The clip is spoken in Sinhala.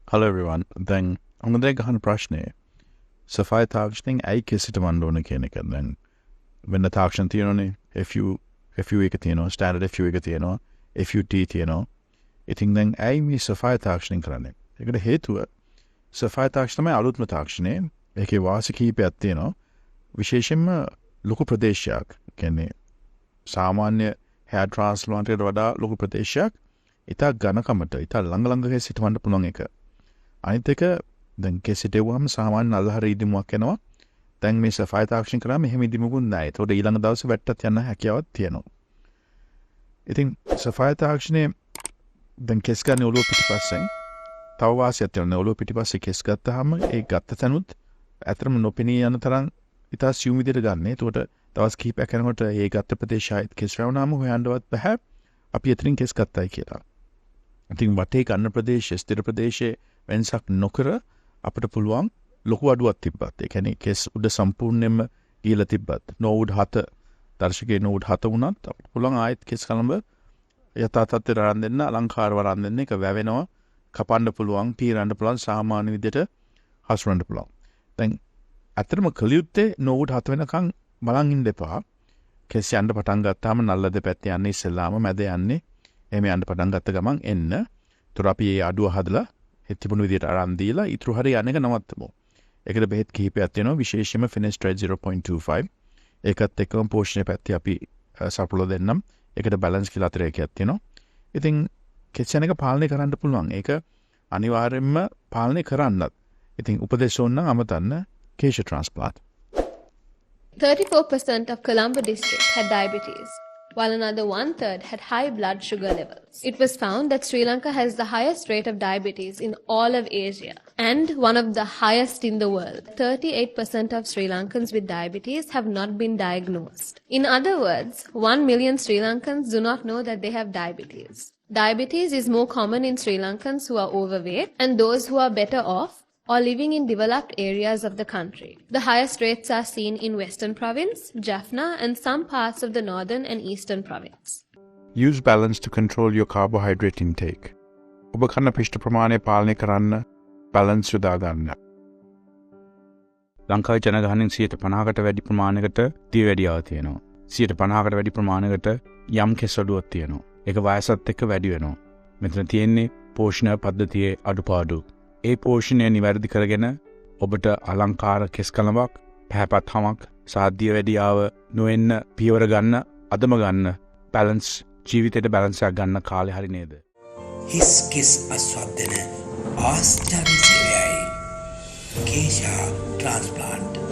Hello everyone. දැන් හොඳ දෙයක් අහන ප්‍රශ්නේ සෆායි තාක්ෂණයෙන් ඇයි කෙසිට වන්න ඕන කියන එක. දැන් වෙන තාක්ෂණ තියෙනනේ. FU එක තියෙනවා, ස්ටෑන්ඩඩ් FU එක තියෙනවා, FUT තියෙනවා. ඉතින් දැන් ඇයි මේ සෆායි තාක්ෂණයෙන් කරන්නේ? ඒකට හේතුව සෆායි තාක්ෂණ තමයි අලුත්ම තාක්ෂණය. ඒකේ වාසි කිහිපයක් තියෙනවා. විශේෂයෙන්ම ලොකු ප්‍රදේශයක්. කියන්නේ සාමාන්‍ය hair transplant එකට වඩා ලොකු ප්‍රදේශයක්. ඉතා ඝනකමට ඉතා ළඟ සිටවන්න පුළුවන් එක. අනිත් එක දැන් කෙසිටෙවුවම සාමාන්‍ය අල්හර ඉදිමුවක් එනවා. දැන් මේ සෆායි තාක්ෂණ කරාම එහෙම ඉදිමුකුත් නැහැ. ඒතකොට ඊළඟ දවසේ වැට්ටත් යන්න හැකියාවක් තියෙනවා. ඉතින් සෆායි තාක්ෂණේ දැන් කෙස් ගන්න ඔළුව පිටිපස්සෙන් තව වාසියක් තියෙනවා. ඔළුව පිටිපස්සේ කෙස් ගත්තාම ඒ ගත්ත තැනුත් ඇත්තටම නොපෙනී යන තරම් ඉතා සියුම් විදිහට ගන්න. ඒතකොට දවස් කිහිපයක් යනකොට ඒ ගත්ත ප්‍රදේශයත් කෙස් රැවුනාම හොයන්නවත් බෑ. අපි එතනින් කෙස් ගත්තයි කියලා. ඉතින් වටේ ගන්න ප්‍රදේශයේ ස්ථිර ප්‍රදේශයේ වෙනසක් නොකර අපිට පුළුවන් ලොකු අඩුවක් තිබ්බත් ඒ කියන්නේ කෙස් උඩ සම්පූර්ණයෙන්ම ගිහලා තිබ්බත් නෝඩ් 7 දර්ශකයේ නෝඩ් 7 වුණත් අපිට පුළුවන් ආයෙත් කෙස් කලඹ යථා තත්ත්වයට අරන් දෙන්න අලංකාරව අරන් දෙන්න එක වැවෙනවා කපන්න පුළුවන් පීරන්න පුළුවන් සාමාන්‍ය විදිහට හසුරන්න පුළුවන්. දැන් අතරම කලියුත්තේ නෝඩ් 7 වෙනකන් බලන් ඉන්න එපා. කෙස් යන්න පටන් ගත්තාම නල්ල දෙපැත්තේ යන්නේ ඉස්සෙල්ලාම මැද යන්නේ එහෙම යන්න පටන් ගත්ත ගමන් එන්න. ඒතර අපි මේ අඩුව හදලා හිතපුණු විදිහට අරන් දීලා ඊටු හරිය යන එක නවත්තමු. ඒකට බෙහෙත් කිහිපයක් තියෙනවා විශේෂයෙන්ම Finasteride 0.25. ඒකත් එක්කම පෝෂණය පැත්තේ අපි සපුල දෙන්නම්. ඒකට බැලන්ස් කියලා අතරේකයක් තියෙනවා. ඉතින් කෙස් යන එක පාලනය කරන්න පුළුවන්. ඒක අනිවාර්යයෙන්ම පාලනය කරන්නත්. ඉතින් උපදේශ ඕන නම් අමතන්න keshatransplant. 34% of Colombo district had diabetes, while another one-third had high blood sugar levels. It was found that Sri Lanka has the highest rate of diabetes in all of Asia and one of the highest in the world. 38% of Sri Lankans with diabetes have not been diagnosed. In other words, 1 million Sri Lankans do not know that they have diabetes. Diabetes is more common in Sri Lankans who are overweight and those who are better off or living in developed areas of the country. The highest rates are seen in Western Province, Jaffna and some parts of the Northern and Eastern Province. Use balance to control your carbohydrate intake. ඔබ කන පිෂ්ඨ ප්‍රමාණය පාලනය කරන්න බැලන්ස් යොදා ගන්න. ලංකාවේ ජනගහනයෙන් 50%කට වැඩි ප්‍රමාණයකට දියවැඩියාව තියෙනවා. 50%කට වැඩි ප්‍රමාණයකට යම් කෙසඩුවක් තියෙනවා. ඒක වයසත් එක්ක වැඩි වෙනවා. මෙතන තියෙන්නේ පෝෂණ පද්ධතියේ අඩුපාඩු. ඒ පෝෂණය නිවැරදි කරගෙන ඔබට අලංකාර කෙස් කලඹක් පැහැපත් හමක් සාධ්‍ය වැඩියාව නොවෙන්න පියවර ගන්න අදම ගන්න බැලන්ස් ජීවිතේට බැලන්ස් එකක් ගන්න කාලේ හරි නේද? හිස් කෙස් අස්වද්දන ආශ්චර්ය සේවයයි කේෂා ට්‍රාන්ස්ප්ලාන්ට්